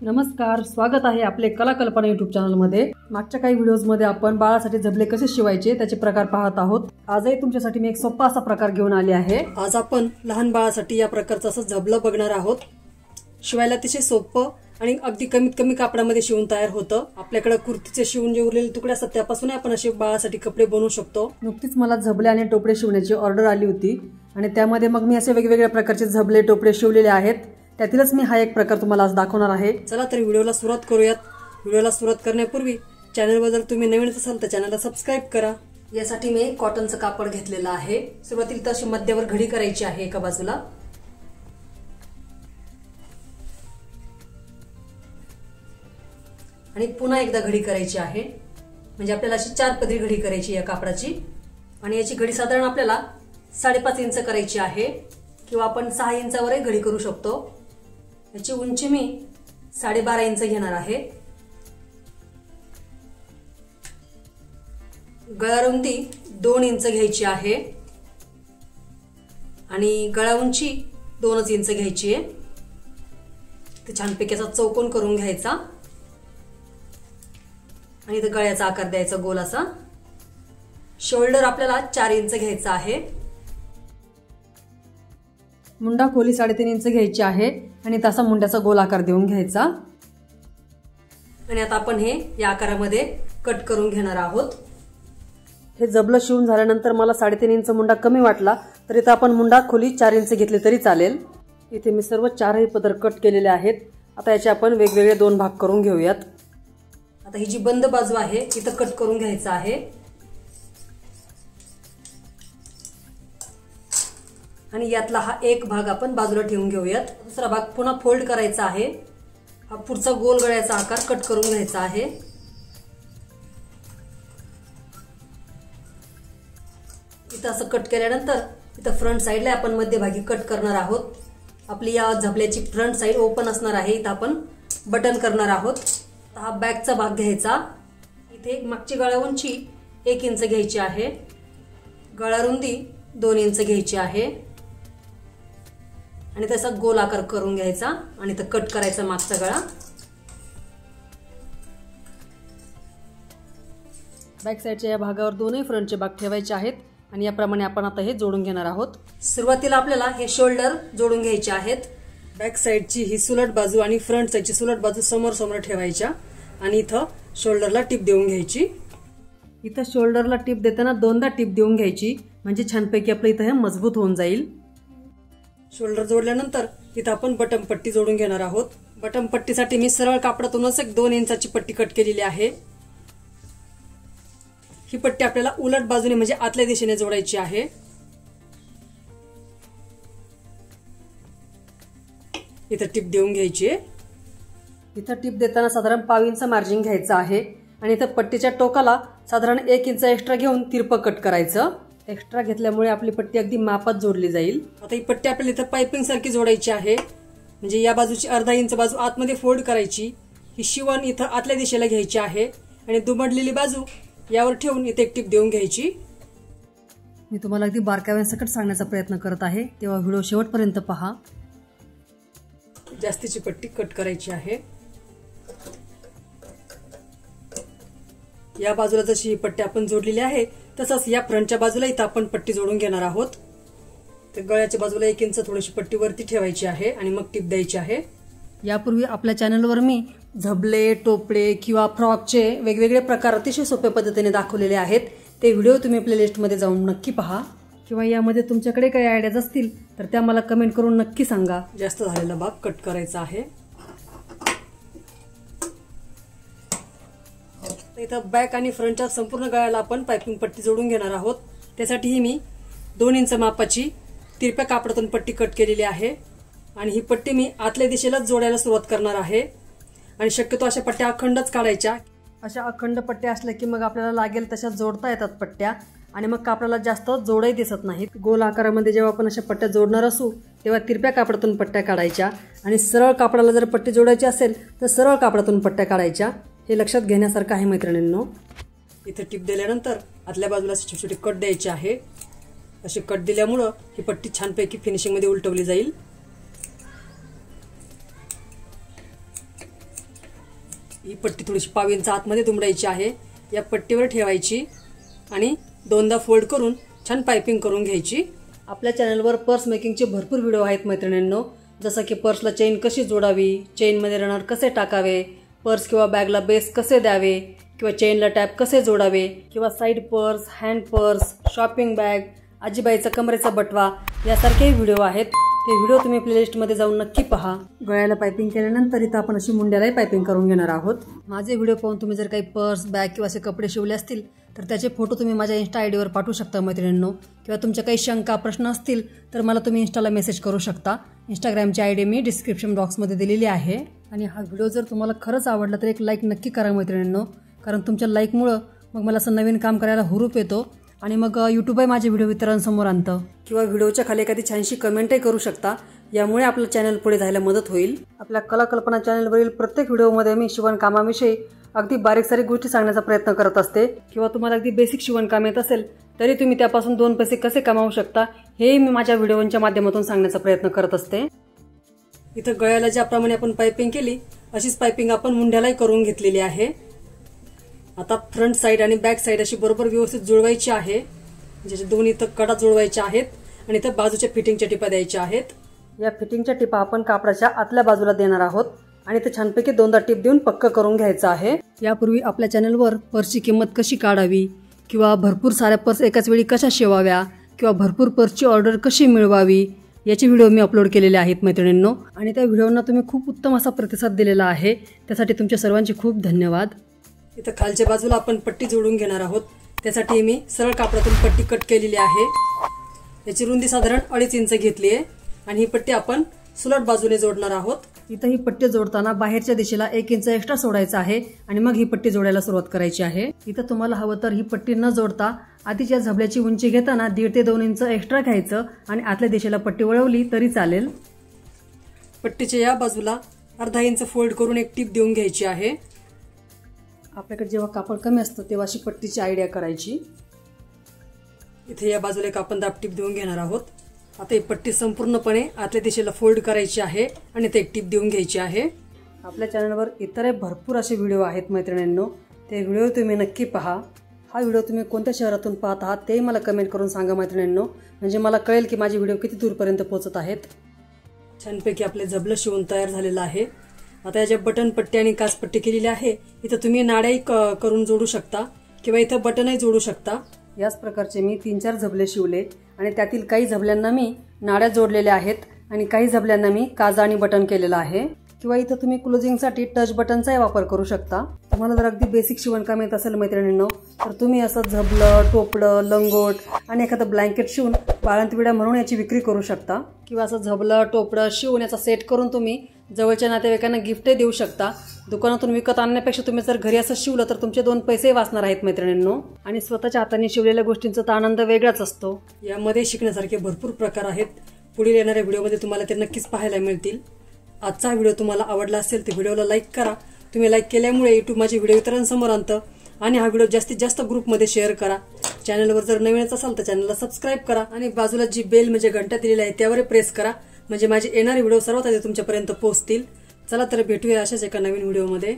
नमस्कार, स्वागत आहे आपले कला कल्पना यूट्यूब चॅनलमध्ये। मागच्या काही व्हिडिओजमध्ये आपण बाळासाठी झबले कसे शिवायचे त्याचे प्रकार पाहत आहोत। आजही तुमच्यासाठी मी एक सोपा असा प्रकार घेऊन आले आहे। आज आपण लहान बाळासाठी या प्रकारचं असं झबलं बघणार आहोत। शिवायला अतिशय सोपं आणि अगदी कमीत कमी कापडामध्ये शिवून तयार होतं। आपल्याकडे कुर्तीचे शिवून जे उरलेले तुकडे असतात त्यापासून आपण असे बाळासाठी कपडे बनवू शकतो। नुकतीच मला झबले आणि टोपडे शिवण्याची ऑर्डर आली होती आणि त्यामध्ये मग मी असे वेगवेगळ्या प्रकारचे झबले टोपडे शिवलेले आहेत। त्यातीलच मी हा एक प्रकार तुम्हाला आज दाखवणार आहे। चला तर व्हिडिओला सुरुवात करूयात। व्हिडिओला सुरुवात करण्यापूर्वी चॅनलवर जर तुम्ही नवीन असाल तर चॅनलला सबस्क्राइब करा। यासाठी मी कॉटनचं कापड घेतलेलं आहे। सुरुवातीला तशी मध्यावर घडी करायची आहे एका बाजूला। आणि पुन्हा एकदा घडी करायची आहे। म्हणजे आपल्याला अशी 4 पदरी घडी करायची या कापडाची। आणि याची घडी साधारण आपल्याला 5.5 इंच करायची आहे किंवा आपण 6 इंचावरही घडी करू शकतो। याची उंची मी 12.5 इंच घेणार आहे। गळा रुंदी 2 इंच घ्यायची आहे आणि गळा उंची 2 इंच घ्यायची आहे। ते छानपैकी असा चौकोन करून घ्यायचा आणि इथे गळ्याचा आकार द्यायचा गोल असा। शोल्डर आपल्याला 4 इंच घ्यायचा आहे। मुंडा खोली 3.5 इंच घ्यायची आहे आणि तसा मुंड्याचा गोल आकार देऊन घ्यायचा। आणि आता आपण हे या आकारामध्ये कट करून घेणार आहोत। हे जबलं शिवून झाल्यानंतर मला 3.5 इंच मुंडा कमी वाटला तर इथे आपण मुंडा खोली 4 इंच घेतले तरी चालेल। इथे मी सर्व 4ही पदर कट केलेले आहेत। आता याचे आपण वेगवेगळे 2 भाग करून घेऊयात। आता ही जी बंद बाजू आहे इथं कट करून घ्यायचं आहे आणि यातला हा एक भाग आपण बाजूला ठेवून घेऊयात। दुसरा भाग पुन्हा फोल्ड करायचा आहे। हा पुढचा गोल गळ्याचा आकार कट करून घ्यायचा आहे। इथं असं कट केल्यानंतर इथं फ्रंट साइडला आपण मध्यभागी कट करणार आहोत। आपली या झबल्याची फ्रंट साइड ओपन असणार आहे। इथं आपण बटन करणार आहोत। हा बॅकचा भाग घ्यायचा। इथे मागची गळा उंची 1 इंच घ्यायची आहे। गळा रुंदी 2 इंच घ्यायची आहे आणि त्याचा गोल आकार करून घ्यायचा आणि इथं कट करायचा मागचा गळा। बॅक साइडच्या या भागावर दोन्ही फ्रंटचे भाग ठेवायचे आहेत आणि याप्रमाणे आपण आता हे जोडून घेणार आहोत। सुरुवातीला आपल्याला हे शोल्डर जोडून घ्यायचे आहेत। बॅक साइडची ही सुलट बाजू आणि फ्रंट साइडची सुलट बाजू समोर समोर ठेवायच्या आणि इथं शोल्डरला टिप देऊन घ्यायची। इथं शोल्डरला टिप देताना 2दा टिप देऊन घ्यायची म्हणजे छानपैकी आपलं इथं हे मजबूत होऊन जाईल। शोल्डर जोडल्यानंतर इथं आपण बटन पट्टी जोडून घेणार आहोत। बटन पट्टीसाठी मी सरळ कापडातूनच एक 2 इंचाची पट्टी कट केलेली आहे। ही पट्टी आपल्याला उलट बाजूने म्हणजे आतल्या दिशेने जोडायची आहे। इथं टिप देऊन घ्यायची। इथं टिप देताना साधारण 1/2 इंच मार्जिन घ्यायचं आहे आणि इथं पट्टीच्या टोकाला साधारण 1 इंच एक्स्ट्रा घेऊन तिरपं कट करायचं। एक्स्ट्रा घेतल्यामुळे आपली पट्टी अगदी मापात जोडली जाईल। आता ही पट्टी आपल्याला इथं पाइपिंग सारखी जोडायची आहे। म्हणजे या बाजूची 1/2 इंच बाजू आतमध्ये फोल्ड करायची। ही शिवण इथं आतल्या दिशेला घ्यायची आहे आणि दुमडलेली बाजू यावर ठेवून इथे एक टिप देऊन घ्यायची। मी तुम्हाला अगदी बारकाव्यासकट सांगण्याचा प्रयत्न करत आहे, तेव्हा व्हिडिओ शेवटपर्यंत पहा। जास्तीची पट्टी कट करायची आहे। या बाजूला जशी ही पट्टी आपण जोडलेली आहे तसंच या फ्रंटच्या बाजूला इथं आपण पट्टी जोडून घेणार आहोत। तर गळ्याच्या बाजूला 1 इंच थोडीशी पट्टी वरती ठेवायची आहे आणि मग टिप द्यायची आहे। यापूर्वी आपल्या चॅनलवर मी झबले, टोपडे किंवा फ्रॉकचे वेगवेगळे प्रकार अतिशय सोप्या पद्धतीने दाखवलेले आहेत। ते व्हिडिओ तुम्ही प्लेलिस्टमध्ये जाऊन नक्की पहा किंवा यामध्ये तुमच्याकडे काही आयडियाज असतील तर त्या मला कमेंट करून नक्की सांगा। जास्त झालेला भाग कट करायचा आहे। इथं बॅक आणि फ्रंटच्या संपूर्ण गळ्याला आपण पाइपिंग पट्टी जोडून घेणार आहोत। त्यासाठी मी 2 इंच मापाची तिरप्या कापडातून पट्टी कट केलेली आहे आणि ही पट्टी मी आतल्या दिशेला जोडायला सुरुवात करणार आहे। आणि शक्यतो अशा पट्ट्या अखंडच काढायच्या। अशा अखंड पट्ट्या असल्या की मग आपल्याला लागेल तशा जोडता येतात पट्ट्या आणि मग कापडाला जास्त जोडही दिसत नाहीत। गोल आकारामध्ये जेव्हा आपण अशा पट्ट्या जोडणार असू तेव्हा तिरप्या कापडातून पट्ट्या काढायच्या आणि सरळ कापडाला जर पट्टी जोडायची असेल तर सरळ कापडातून पट्ट्या काढायच्या। हे लक्षात घेण्यासारखं आहे मैत्रिणींनो। इथे टिप दिल्यानंतर आतल्या बाजूला छोटे छोटे कट द्यायचे आहे। असे कट दिल्यामुळे ही पट्टी छानपैकी फिनिशिंग मध्ये उलटवली जाईल। ही पट्टी थोडीशी 1.5 इंच आतमध्ये दुमडायची आहे. या पट्टीवर ठेवायची आणि दोनदा फोल्ड करून छान पाइपिंग करून घ्यायची. आपल्या चॅनलवर पर्स मेकिंगचे भरपूर व्हिडिओ आहेत मैत्रिणींनो, जसं की पर्सला चेन कशी जोडावी, चेनमध्ये रनर कसे टाकावे, पर्स किंवा बॅगला बेस कसे द्यावे किंवा चेनला टॅप कसे जोडावे किंवा side purse, hand purse, shopping bag, आजीबाईचा कमरेचा बटवा यासारखे व्हिडिओ आहेत. ते व्हिडिओ तुम्ही प्लेलिस्टमध्ये जाऊन नक्की पहा. गळ्याला पाइपिंग केल्यानंतर इथं आपण अशी मुंड्यालाही पाइपिंग करून घेणार आहोत. माझे व्हिडिओ पाहून तुम्ही जर काही पर्स, बॅग किंवा असे कपडे शिवले असतील तर त्याचे फोटो तुम्ही माझ्या इन्स्टा आयडीवर पाठवू शकता मैत्रिणींनो. किंवा तुमच्या काही शंका प्रश्न असतील तर मला तुम्ही इन्स्टाला मेसेज करू शकता. इंस्टाग्रामची आयडी मी डिस्क्रिप्शन बॉक्समध्ये दिलेली आहे. आणि हा व्हिडिओ जर तुम्हाला खरंच आवडला तर एक लाईक नक्की करा मैत्रिणींनो, कारण तुमच्या लाईकमुळं मग मला असं नवीन काम करायला हुरूप येतो आणि मग यूट्यूबही माझे व्हिडिओ इतरांसमोर आणतं. किंवा व्हिडिओच्या खाली एखादी छानशी कमेंटही करू शकता, यामुळे आपलं चॅनल पुढे जायला मदत होईल. आपल्या कलाकल्पना चॅनलवरील प्रत्येक व्हिडिओमध्ये मी शिवणकामाविषयी अगदी बारीक सारीक गोष्टी सांगण्याचा प्रयत्न करत असते. किंवा तुम्हाला अगदी बेसिक शिवणकाम येत असेल तरी तुम्ही त्यापासून 2 पैसे कसे कमावू शकता हेही मी माझ्या व्हिडिओच्या माध्यमातून सांगण्याचा प्रयत्न करत असते. इथं गळ्याला ज्याप्रमाणे आपण पाइपिंग केली अशीच पाइपिंग आपण मुंड्यालाही करून घेतलेली आहे. आता फ्रंट साइड आणि बॅक साइड अशी बरोबर व्यवस्थित जुळवायची आहे. ज्याचे दोन्ही इथं कडा जुळवायच्या आहेत आणि इथं बाजूच्या फिटिंगच्या टिपा द्यायच्या आहेत. या फिटिंगच्या टिपा आपण कापडाच्या आतल्या बाजूला देणार आहोत आणि ते छानपैकी 2दा टिप देऊन पक्क करून घ्यायचं आहे. यापूर्वी आपल्या चॅनलवर पर्सची किंमत कशी काढावी किंवा भरपूर साऱ्या पर्स एकाच वेळी कशा शिवाव्या किंवा भरपूर पर्सची ऑर्डर कशी मिळवावी याचे व्हिडिओ मी अपलोड केलेले आहेत मैत्रिणींनो. आणि त्या व्हिडिओंना तुम्ही खूप उत्तम असा प्रतिसाद दिलेला आहे, त्यासाठी तुमच्या सर्वांचे खूप धन्यवाद. इथं खालच्या बाजूला आपण पट्टी जोडून घेणार आहोत. त्यासाठी मी सरळ कापडातून पट्टी कट केलेली आहे. याची रुंदी साधारण 2.5 इंच घेतली आहे आणि ही पट्टी आपण सुलट बाजूने जोडणार आहोत. इथं ही पट्टी जोडताना बाहेरच्या दिशेला 1 इंच एक्स्ट्रा सोडायचा आहे आणि मग ही पट्टी जोडायला सुरुवात करायची आहे. इथं तुम्हाला हवं तर ही पट्टी न जोडता आधीच्या झबल्याची उंची घेताना 1.5 ते 2 इंच एक्स्ट्रा घ्यायचं आणि आतल्या दिशेला पट्टी वळवली तरी चालेल. पट्टीच्या या बाजूला अर्धा इंच फोल्ड करून एक टीप देऊन घ्यायची आहे. आपल्याकडे जेव्हा कापड कमी असतं तेव्हा अशी पट्टीची आयडिया करायची. इथे या बाजूला एक आपण दाब टीप देऊन घेणार आहोत. आता ही पट्टी संपूर्णपणे आतल्या दिशेला फोल्ड करायची आहे आणि ते एक टीप देऊन घ्यायची आहे. आपल्या चॅनलवर इतरही भरपूर असे व्हिडिओ आहेत मैत्रिणींनो, ते व्हिडिओ तुम्ही नक्की पहा. हा व्हिडिओ तुम्ही कोणत्या शहरातून पाहत आहात तेही मला कमेंट करून सांगा मैत्रिणींनो, म्हणजे मला कळेल की माझे व्हिडिओ किती दूरपर्यंत पोहोचत आहेत. छानपैकी आपले झबलं शिवून तयार झालेलं आहे. आता याच्या बटन पट्टी आणि काच पट्टी केलेली आहे. इथं तुम्ही नाड्याही करून जोडू शकता किंवा इथं बटनही जोडू शकता. याच प्रकारचे मी 3-4 झबले शिवले आणि त्यातील काही झबल्यांना मी नाड्या जोडलेल्या आहेत आणि काही झबल्यांना मी काजा आणि बटन केलेलं आहे. किंवा इथं तुम्ही क्लोजिंगसाठी टच बटनचाही वापर करू शकता. तुम्हाला जर अगदी बेसिक शिवणकाम येत असेल मैत्रिणींनो तर तुम्ही असं झबलं, टोपलं, लंगोट आणि एखादं ब्लँकेट शिवून बाळंतविडा म्हणून याची विक्री करू शकता. किंवा असं झबलं, टोपलं शिवून याचा सेट करून तुम्ही जवळच्या नातेवाईकांना गिफ्टही देऊ शकता. दुकानातून विकत आणण्यापेक्षा तुम्ही जर घरी असं शिवलं तर तुमचे 2 पैसे वाचणार आहेत मैत्रिणींनो. आणि स्वतःच्या हाताने शिवलेल्या गोष्टींचा तर आनंद वेगळाच असतो. यामध्ये शिकण्यासारखे भरपूर प्रकार आहेत. पुढील येणाऱ्या व्हिडिओमध्ये तुम्हाला ते नक्कीच पाहायला मिळतील. आजचा व्हिडिओ तुम्हाला आवडला असेल तर व्हिडिओला लाईक करा. तुम्ही लाईक केल्यामुळे यूट्यूब माझे व्हिडिओ इतरांसमोर आणतं आणि हा व्हिडिओ जास्तीत जास्त ग्रुपमध्ये शेअर करा. चॅनलवर जर नवीनच असाल तर चॅनलला सबस्क्राईब करा आणि बाजूला जी बेल म्हणजे घंटा दिलेली आहे त्यावर प्रेस करा, म्हणजे माझे येणारे व्हिडिओ सर्वात आधी तुमच्यापर्यंत पोहोचतील. चला तर भेटूया अशाच एका नवीन व्हिडिओमध्ये.